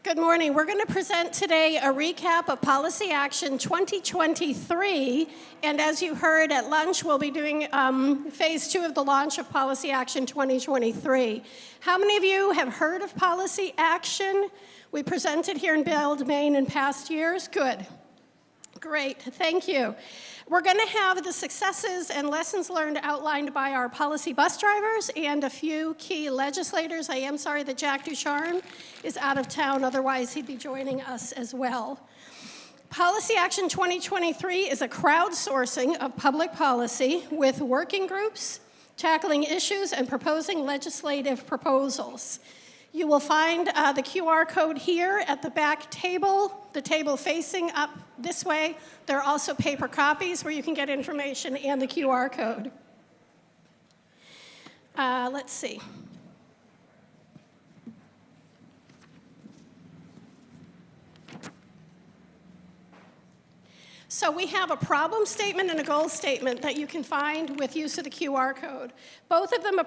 Good morning. We're going to present today a recap of Policy Action 2023, and as you heard at lunch, we'll be doing phase 2 of the launch of Policy Action 2023. How many of you have heard of Policy Action? We presented here in Build, Maine in past years. Good. Great. Thank you. We're going to have the successes and lessons learned outlined by our policy bus drivers and a few key legislators. I am sorry that Jack Ducharme is out of town, otherwise he'd be joining us as well. Policy Action 2023 is a crowdsourcing of public policy with working groups tackling issues and proposing legislative proposals. You will find the QR code here at the back table, the table facing up this way. There are also paper copies where you can get information and the QR code. Let's see. So we have a problem statement and a goal statement that you can find with use of the QR code. Both of them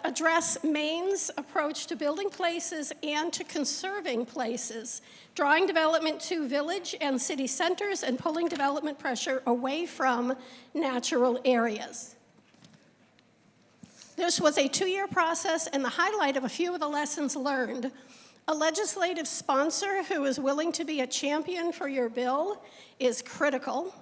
address Maine's approach to building places and to conserving places, drawing development to village and city centers and pulling development pressure away from natural areas. This was a 2-year process, and the highlight of a few of the lessons learned: a legislative sponsor who is willing to be a champion for your bill is critical.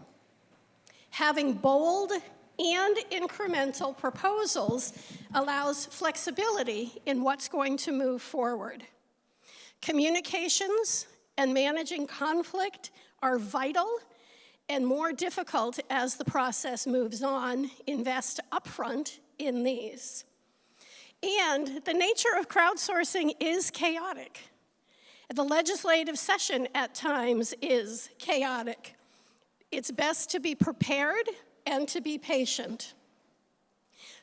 Having bold and incremental proposals allows flexibility in what's going to move forward. Communications and managing conflict are vital and more difficult as the process moves on. Invest upfront in these. And the nature of crowdsourcing is chaotic. The legislative session at times is chaotic. It's best to be prepared and to be patient.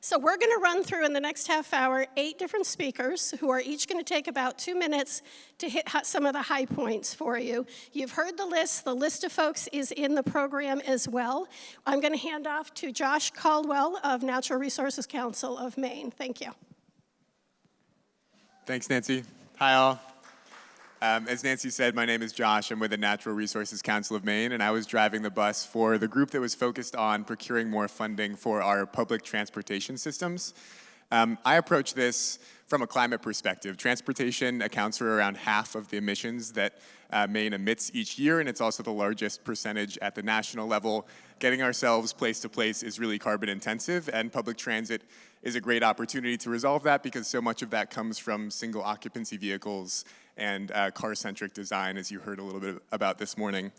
So we're going to run through in the next half hour 8 different speakers who are each going to take about 2 minutes to hit some of the high points for you. You've heard the list. The list of folks is in the program as well. I'm going to hand off to Josh Caldwell of Natural Resources Council of Maine. Thank you. Thanks, Nancy. Hi, all. As Nancy said, my name is Josh. I'm with the Natural Resources Council of Maine, and I was driving the bus for the group that was focused on procuring more funding for our public transportation systems. I approach this from a climate perspective. Transportation accounts for around half of the emissions that Maine emits each year, and it's also the largest percentage at the national level. Getting ourselves place to place is really carbon intensive, and public transit is a great opportunity to resolve that because so much of that comes from single occupancy vehicles and car-centric design, as you heard a little bit about this morning.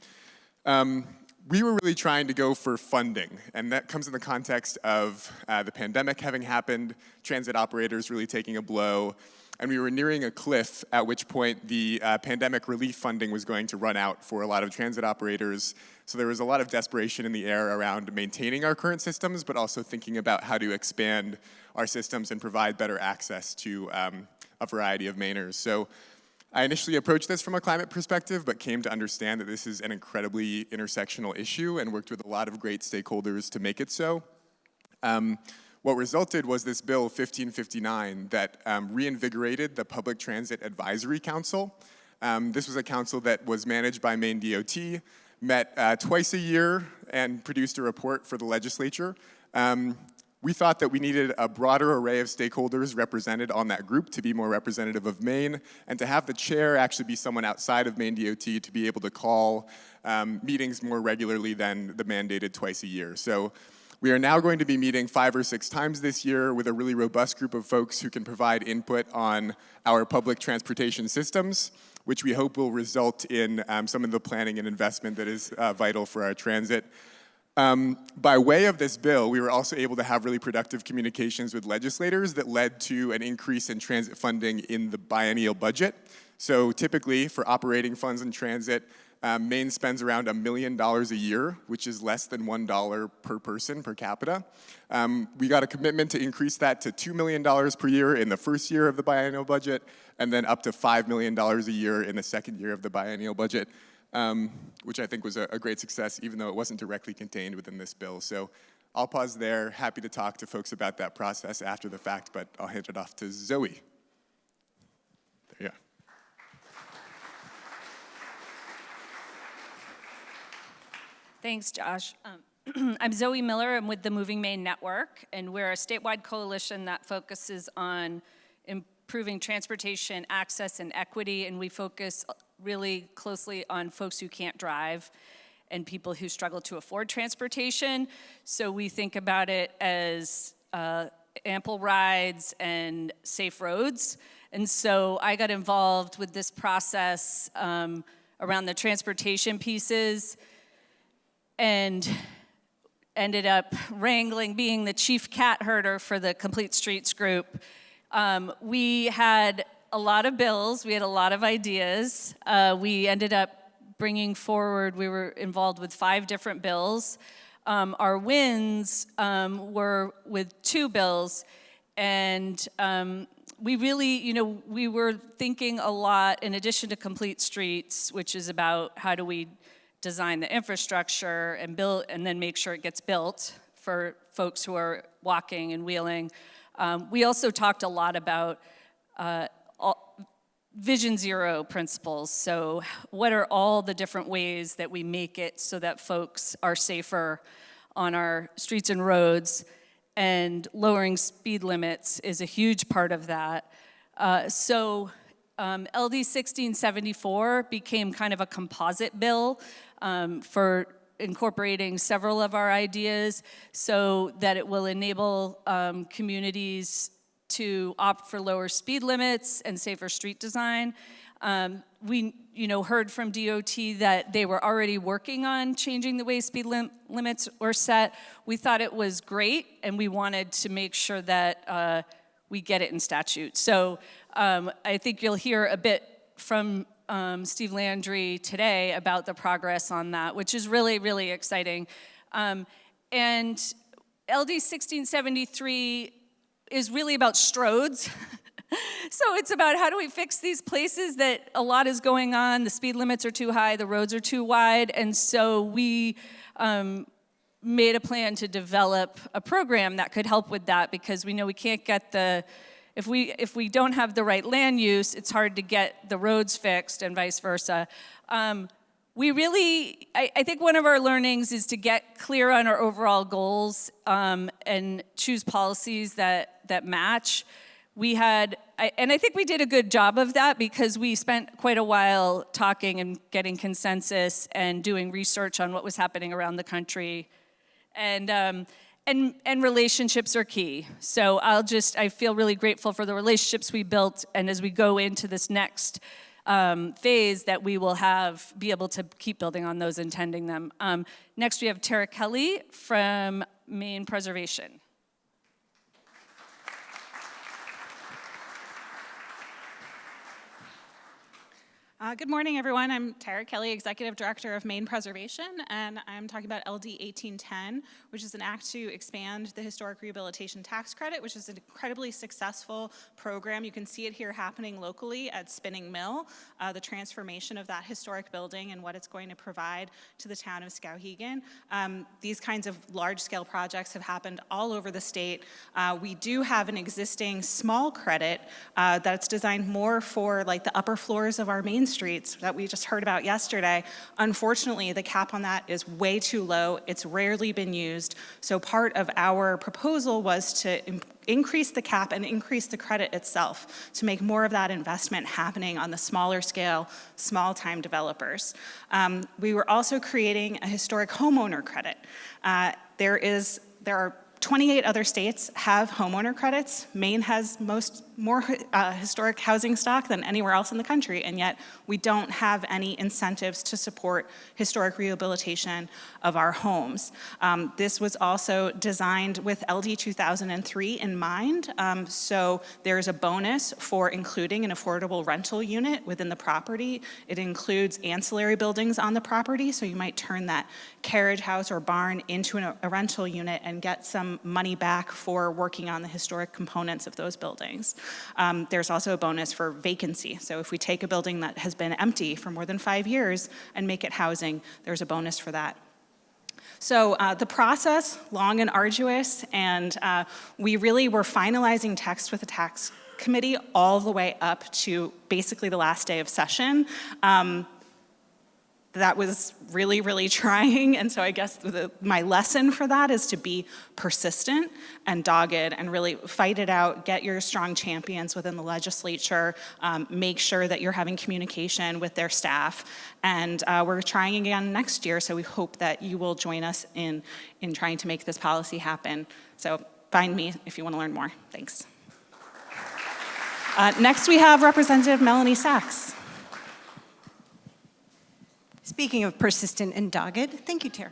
We were really trying to go for funding, and that comes in the context of the pandemic having happened, transit operators really taking a blow, and we were nearing a cliff at which point the pandemic relief funding was going to run out for a lot of transit operators. So there was a lot of desperation in the air around maintaining our current systems, but also thinking about how to expand our systems and provide better access to a variety of Mainers. So I initially approached this from a climate perspective, but came to understand that this is an incredibly intersectional issue and worked with a lot of great stakeholders to make it so. What resulted was this bill 1559 that reinvigorated the Public Transit Advisory Council. This was a council that was managed by Maine DOT, met twice a year and produced a report for the legislature. We thought that we needed a broader array of stakeholders represented on that group to be more representative of Maine, and to have the chair actually be someone outside of Maine DOT to be able to call meetings more regularly than the mandated twice a year. So we are now going to be meeting 5 or 6 times this year with a really robust group of folks who can provide input on our public transportation systems, which we hope will result in some of the planning and investment that is vital for our transit. By way of this bill, we were also able to have really productive communications with legislators that led to an increase in transit funding in the biennial budget. So typically, for operating funds in transit, Maine spends around $1 million a year, which is less than $1 per person per capita. We got a commitment to increase that to $2 million per year in the first year of the biennial budget, and then up to $5 million a year in the second year of the biennial budget. Which I think was a great success, even though it wasn't directly contained within this bill. So I'll pause there. Happy to talk to folks about that process after the fact, but I'll hand it off to Zoe. There you go. Thanks, Josh. I'm Zoe Miller. I'm with the Moving Maine Network, and we're a statewide coalition that focuses on improving transportation access and equity, and we focus really closely on folks who can't drive and people who struggle to afford transportation. So we think about it as ample rides and safe roads. And so I got involved with this process around the transportation pieces and ended up wrangling, being the chief cat herder for the Complete Streets group. We had a lot of bills, we had a lot of ideas. We ended up bringing forward, we were involved with 5 different bills. Our wins were with 2 bills, and we really, we were thinking a lot, in addition to Complete Streets, which is about how do we design the infrastructure and build, and then make sure it gets built for folks who are walking and wheeling. We also talked a lot about Vision Zero principles. So what are all the different ways that we make it so that folks are safer on our streets and roads, and lowering speed limits is a huge part of that. LD 1674 became kind of a composite bill for incorporating several of our ideas so that it will enable communities to opt for lower speed limits and safer street design. We heard from DOT that they were already working on changing the way speed limits were set. We thought it was great, and we wanted to make sure that we get it in statute. So I think you'll hear a bit from Steve Landry today about the progress on that, which is really, really exciting. And LD 1673 is really about stroads. So it's about how do we fix these places that a lot is going on, the speed limits are too high, the roads are too wide, and so we made a plan to develop a program that could help with that, because we know we can't get if we don't have the right land use, it's hard to get the roads fixed and vice versa. I think one of our learnings is to get clear on our overall goals and choose policies that match. I think we did a good job of that, because we spent quite a while talking and getting consensus and doing research on what was happening around the country. And relationships are key. So I feel really grateful for the relationships we built, and as we go into this next phase, that we will be able to keep building on those and tending them. Next we have Tara Kelly from Maine Preservation. Good morning, everyone. I'm Tara Kelly, Executive Director of Maine Preservation, and I'm talking about LD 1810, which is an act to expand the Historic Rehabilitation Tax Credit, which is an incredibly successful program. You can see it here happening locally at Spinning Mill, the transformation of that historic building and what it's going to provide to the town of Skowhegan. These kinds of large-scale projects have happened all over the state. We do have an existing small credit that's designed more for like the upper floors of our main streets that we just heard about yesterday. Unfortunately, the cap on that is way too low. It's rarely been used. So part of our proposal was to increase the cap and increase the credit itself to make more of that investment happening on the smaller scale, small-time developers. We were also creating a historic homeowner credit. There are 28 other states have homeowner credits. Maine has more historic housing stock than anywhere else in the country, and yet we don't have any incentives to support historic rehabilitation of our homes. This was also designed with LD 2003 in mind, so there's a bonus for including an affordable rental unit within the property. It includes ancillary buildings on the property, so you might turn that carriage house or barn into a rental unit and get some money back for working on the historic components of those buildings. There's also a bonus for vacancy. So if we take a building that has been empty for more than 5 years and make it housing, there's a bonus for that. So the process, long and arduous, and we really were finalizing text with the tax committee all the way up to basically the last day of session. that was really, really trying. And so I guess my lesson for that is to be persistent and dogged and really fight it out, get your strong champions within the legislature, make sure that you're having communication with their staff. And we're trying again next year, so we hope that you will join us in trying to make this policy happen. So find me if you want to learn more. Thanks. Next we have Representative Melanie Sachs. Speaking of persistent and dogged, thank you, Tara.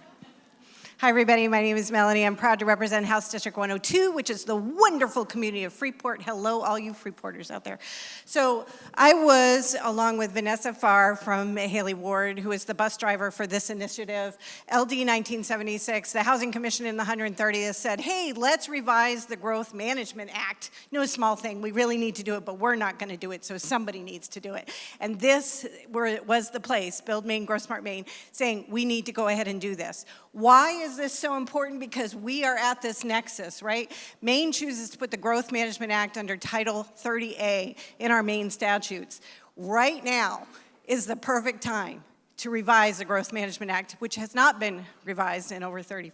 Hi, everybody. My name is Melanie. I'm proud to represent House District 102, which is the wonderful community of Freeport. Hello, all you Freeporters out there. So I was, along with Vanessa Farr from Haley Ward, who is the bus driver for this initiative, LD 1976, the Housing Commission in the 130th said, hey, let's revise the Growth Management Act. No small thing. We really need to do it, but we're not going to do it, so somebody needs to do it. And this was the place, Build Maine, GrowSmart Maine, saying we need to go ahead and do this. Why is this so important? Because we are at this nexus, right? Maine chooses to put the Growth Management Act under Title 30A in our Maine statutes. Right now is the perfect time to revise the Growth Management Act, which has not been revised in over 30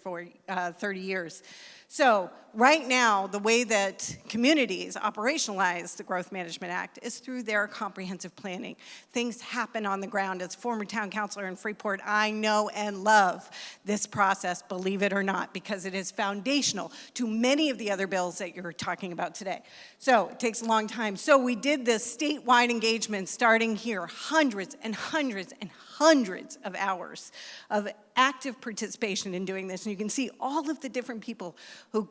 years. So right now, the way that communities operationalize the Growth Management Act is through their comprehensive planning. Things happen on the ground. As former town councilor in Freeport, I know and love this process, believe it or not, because it is foundational to many of the other bills that you're talking about today. So it takes a long time. So we did this statewide engagement starting here, hundreds and hundreds and hundreds of hours of active participation in doing this. And you can see all of the different people who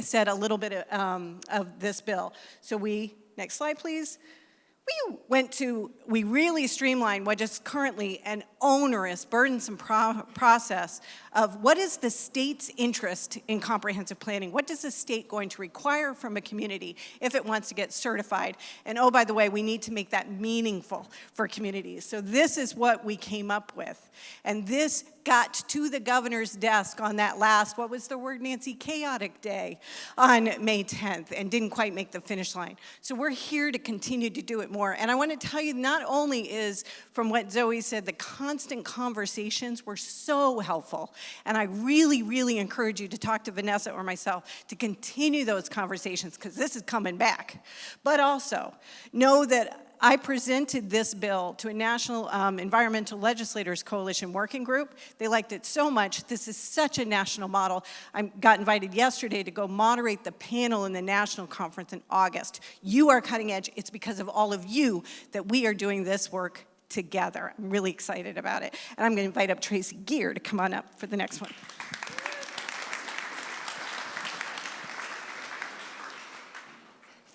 said a little bit of this bill. So next slide, please. We really streamlined what is currently an onerous, burdensome process of what is the state's interest in comprehensive planning? What does the state going to require from a community if it wants to get certified? And oh, by the way, we need to make that meaningful for communities. So this is what we came up with. And this got to the governor's desk on that last, what was the word, Nancy, chaotic day on May 10th and didn't quite make the finish line. So we're here to continue to do it more. And I want to tell you, not only is, from what Zoe said, the constant conversations were so helpful. And I really, really encourage you to talk to Vanessa or myself to continue those conversations, because this is coming back. But also, know that I presented this bill to a National Environmental Legislators Coalition working group. They liked it so much. This is such a national model. I got invited yesterday to go moderate the panel in the national conference in August. You are cutting edge. It's because of all of you that we are doing this work together. I'm really excited about it. And I'm going to invite up Traci Gere to come on up for the next one.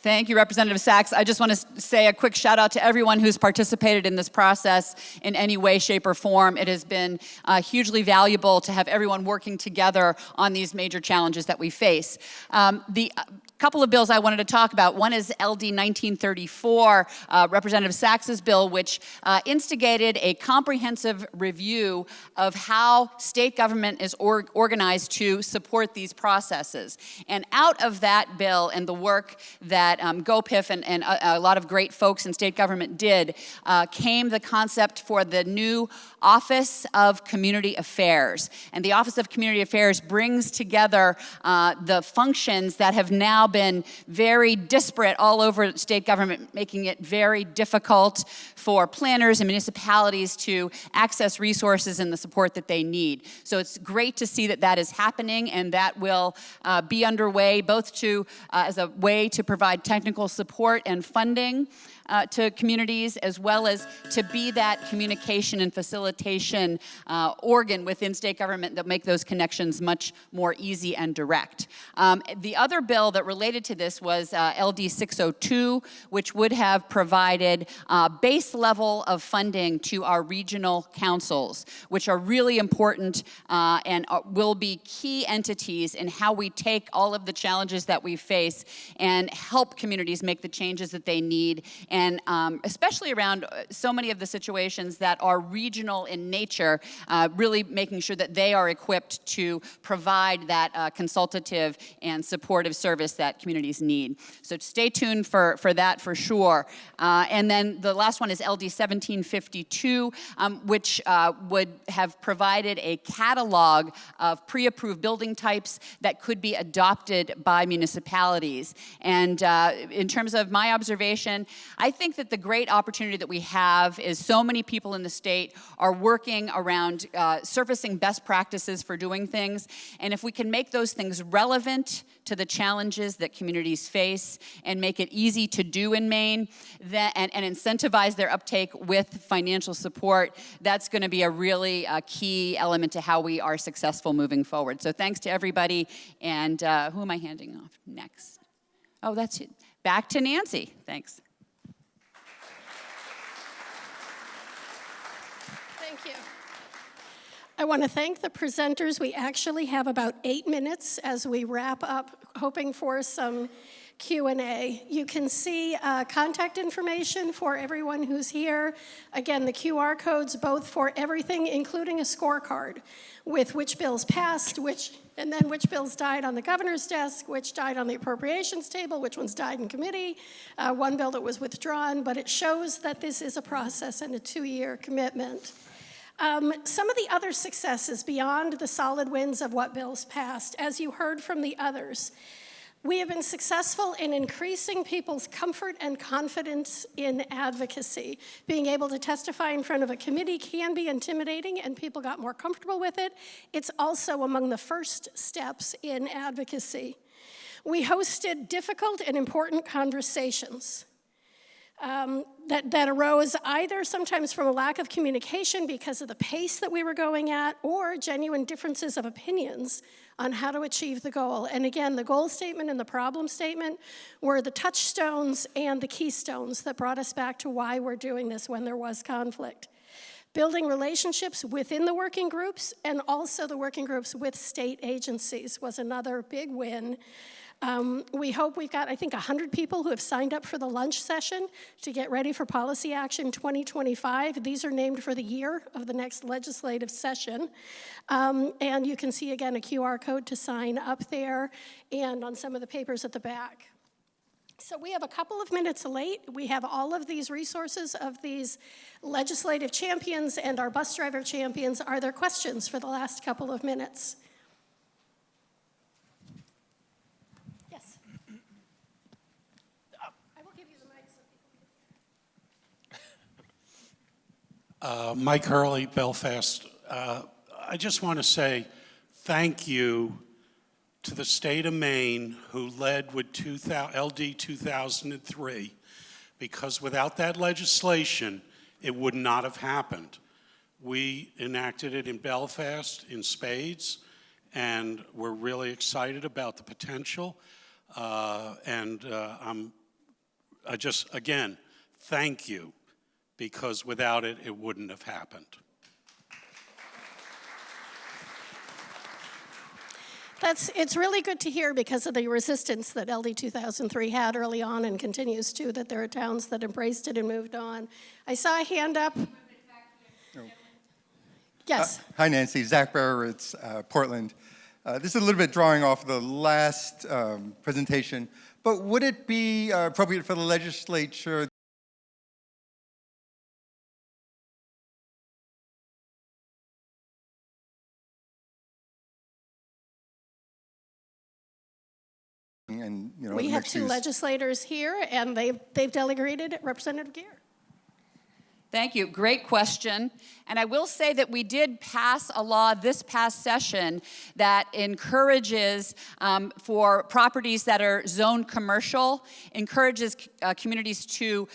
Thank you, Representative Sachs. I just want to say a quick shout out to everyone who's participated in this process in any way, shape, or form. It has been hugely valuable to have everyone working together on these major challenges that we face. The couple of bills I wanted to talk about. One is LD 1934, Representative Sachs's bill, which instigated a comprehensive review of how state government is organized to support these processes. And out of that bill and the work that GoPIF and a lot of great folks in state government did came the concept for the new Office of Community Affairs. And the Office of Community Affairs brings together the functions that have now been very disparate all over state government, making it very difficult for planners and municipalities to access resources and the support that they need. So it's great to see that that is happening, and that will be underway both to as a way to provide technical support and funding to communities, as well as to be that communication and facilitation organ within state government that make those connections much more easy and direct. The other bill that related to this was LD 602, which would have provided base level of funding to our regional councils, which are really important and will be key entities in how we take all of the challenges that we face and help communities make the changes that they need, and especially around so many of the situations that are regional in nature, really making sure that they are equipped to provide that consultative and supportive service that communities need. So stay tuned for that for sure. And then the last one is LD 1752, which would have provided a catalog of pre-approved building types that could be adopted by municipalities. And in terms of my observation, I think that the great opportunity that we have is so many people in the state are working around surfacing best practices for doing things. And if we can make those things relevant to the challenges that communities face and make it easy to do in Maine, and incentivize their uptake with financial support, that's going to be a really key element to how we are successful moving forward. So thanks to everybody, and who am I handing off next? Oh, that's it. Back to Nancy. Thanks. Thank you. I want to thank the presenters. We actually have about 8 minutes as we wrap up, hoping for some Q&A. You can see contact information for everyone who's here. Again, the QR codes both for everything, including a scorecard with which bills passed, and then which bills died on the governor's desk, which died on the appropriations table, which ones died in committee, one bill that was withdrawn, but it shows that this is a process and a 2-year commitment. Some of the other successes beyond the solid wins of what bills passed, as you heard from the others, we have been successful in increasing people's comfort and confidence in advocacy. Being able to testify in front of a committee can be intimidating, and people got more comfortable with it. It's also among the first steps in advocacy. We hosted difficult and important conversations that arose either sometimes from a lack of communication because of the pace that we were going at, or genuine differences of opinions on how to achieve the goal. And again, the goal statement and the problem statement were the touchstones and the keystones that brought us back to why we're doing this when there was conflict. Building relationships within the working groups and also the working groups with state agencies was another big win. We hope we've got, I think, 100 people who have signed up for the lunch session to get ready for Policy Action 2025. These are named for the year of the next legislative session. And you can see, again, a QR code to sign up there and on some of the papers at the back. So we have a couple of minutes late. We have all of these resources of these legislative champions and our bus driver champions. Are there questions for the last couple of minutes? Mike Hurley, Belfast. I just want to say thank you to the state of Maine who led with LD 2003, because without that legislation, it would not have happened. We enacted it in Belfast in spades, and we're really excited about the potential. I just, again, thank you, because without it, it wouldn't have happened. It's really good to hear because of the resistance that LD 2003 had early on and continues to, that there are towns that embraced it and moved on. I saw a hand up. Oh. Yes. Hi, Nancy. Zach Bearer, it's Portland. This is a little bit drawing off the last presentation, but would it be appropriate for the legislature and, you know, we have two legislators here, and they've delegated Representative Gere. Thank you. Great question. And I will say that we did pass a law this past session that encourages, for properties that are zoned commercial, encourages communities to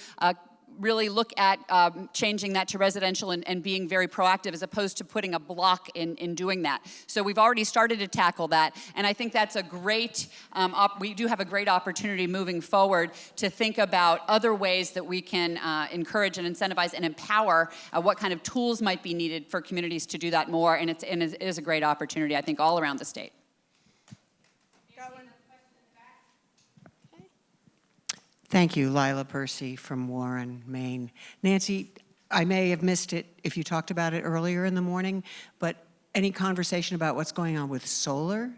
really look at changing that to residential and being very proactive, as opposed to putting a block in doing that. So we've already started to tackle that, and I think that's a great, we do have a great opportunity moving forward to think about other ways that we can encourage and incentivize and empower what kind of tools might be needed for communities to do that more, and it is a great opportunity, I think, all around the state. Thank you, Lila Percy from Warren, Maine. Nancy, I may have missed it if you talked about it earlier in the morning, but any conversation about what's going on with solar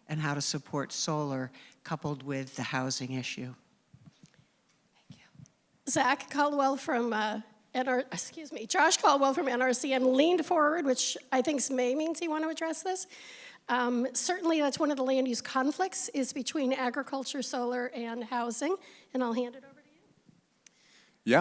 and how to support solar coupled with the housing issue? Josh Caldwell from NRCN leaned forward, which I think may means he want to address this. Certainly, that's one of the land use conflicts is between agriculture, solar, and housing, and I'll hand it over to you.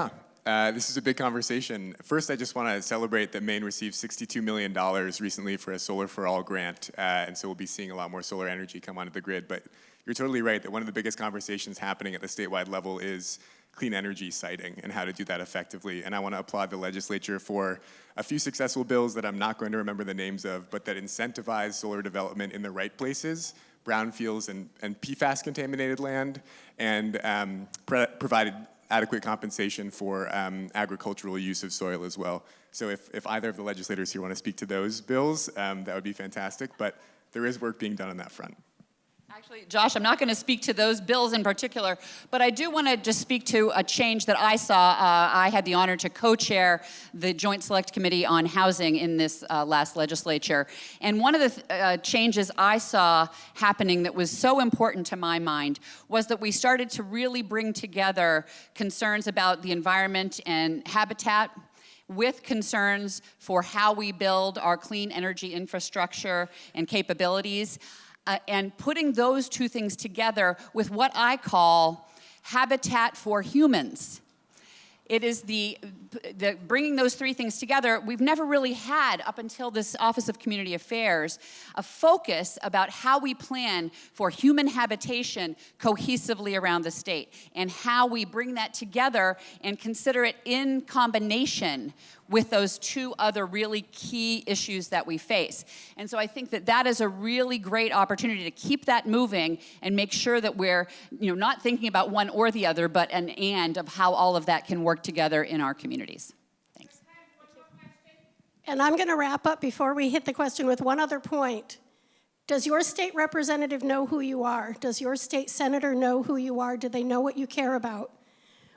Yeah, this is a big conversation. First, I just want to celebrate that Maine received $62 million recently for a Solar for All grant, and so we'll be seeing a lot more solar energy come onto the grid. But you're totally right that one of the biggest conversations happening at the statewide level is clean energy siting and how to do that effectively. And I want to applaud the legislature for a few successful bills that I'm not going to remember the names of, but that incentivize solar development in the right places, brownfields and PFAS contaminated land, and provided adequate compensation for agricultural use of soil as well. So if either of the legislators here want to speak to those bills, that would be fantastic, but there is work being done on that front. Actually, Josh, I'm not going to speak to those bills in particular, but I do want to just speak to a change that I saw. I had the honor to co-chair the Joint Select Committee on Housing in this last legislature. And one of the changes I saw happening that was so important to my mind was that we started to really bring together concerns about the environment and habitat with concerns for how we build our clean energy infrastructure and capabilities. And putting those two things together with what I call habitat for humans. It is the bringing those three things together. We've never really had, up until this Office of Community Affairs, a focus about how we plan for human habitation cohesively around the state and how we bring that together and consider it in combination with those two other really key issues that we face. And so I think that that is a really great opportunity to keep that moving and make sure that we're not thinking about one or the other, but an and of how all of that can work together in our communities. Thanks. And I'm going to wrap up before we hit the question with one other point. Does your state representative know who you are? Does your state senator know who you are? Do they know what you care about?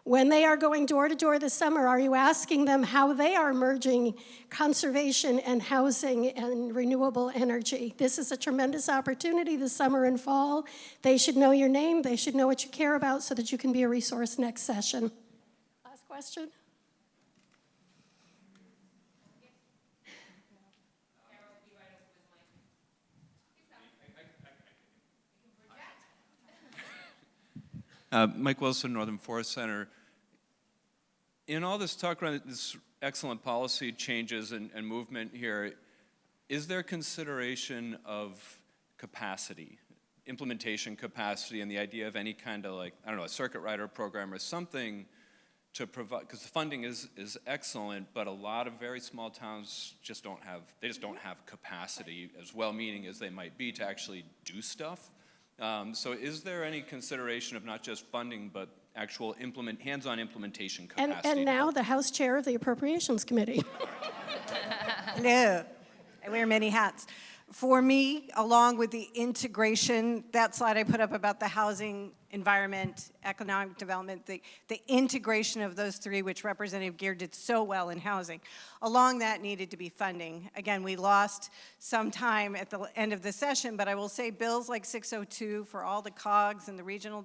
When they are going door to door this summer, are you asking them how they are merging conservation and housing and renewable energy? This is a tremendous opportunity this summer and fall. They should know your name. They should know what you care about so that you can be a resource next session. Last question. Mike Wilson, Northern Forest Center. In all this talk around this excellent policy changes and movement here, is there consideration of capacity, implementation capacity, and the idea of any kind of a circuit rider program or something to provide, because the funding is excellent, but a lot of very small towns just don't have capacity, as well-meaning as they might be, to actually do stuff. So is there any consideration of not just funding, but actual hands-on implementation capacity? And now the House Chair of the Appropriations Committee. Hello. I wear many hats. For me, along with the integration, that slide I put up about the housing, environment, economic development, the integration of those three, which Representative Gere did so well in housing, along that needed to be funding. Again, we lost some time at the end of the session, but I will say bills like 602 for all the COGs and the regional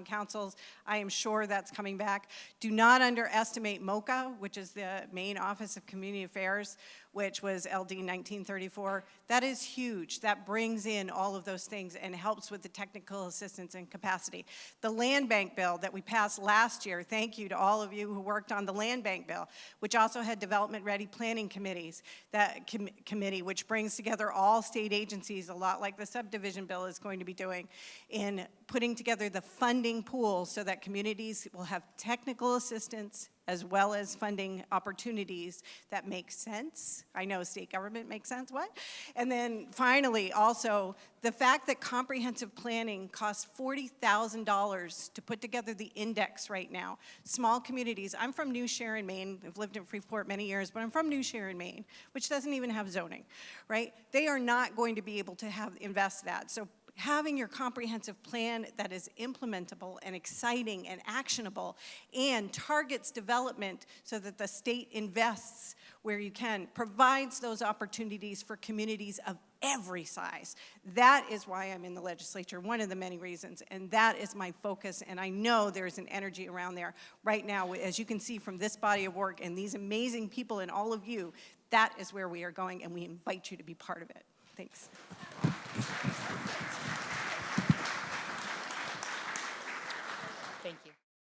councils, I am sure that's coming back. Do not underestimate MOCA, which is the Maine Office of Community Affairs, which was LD 1934. That is huge. That brings in all of those things and helps with the technical assistance and capacity. The land bank bill that we passed last year, thank you to all of you who worked on the land bank bill, which also had development-ready planning committees, that committee which brings together all state agencies, a lot like the subdivision bill is going to be doing, in putting together the funding pool so that communities will have technical assistance as well as funding opportunities that make sense. I know state government makes sense, what? And then finally, also, the fact that comprehensive planning costs $40,000 to put together the index right now. Small communities, I'm from New Sharon, Maine. I've lived in Freeport many years, but I'm from New Sharon, Maine, which doesn't even have zoning, right? They are not going to be able to invest that. So having your comprehensive plan that is implementable and exciting and actionable and targets development so that the state invests where you can, provides those opportunities for communities of every size. That is why I'm in the legislature, one of the many reasons, and that is my focus, and I know there's an energy around there right now, as you can see from this body of work and these amazing people and all of you, that is where we are going, and we invite you to be part of it. Thanks.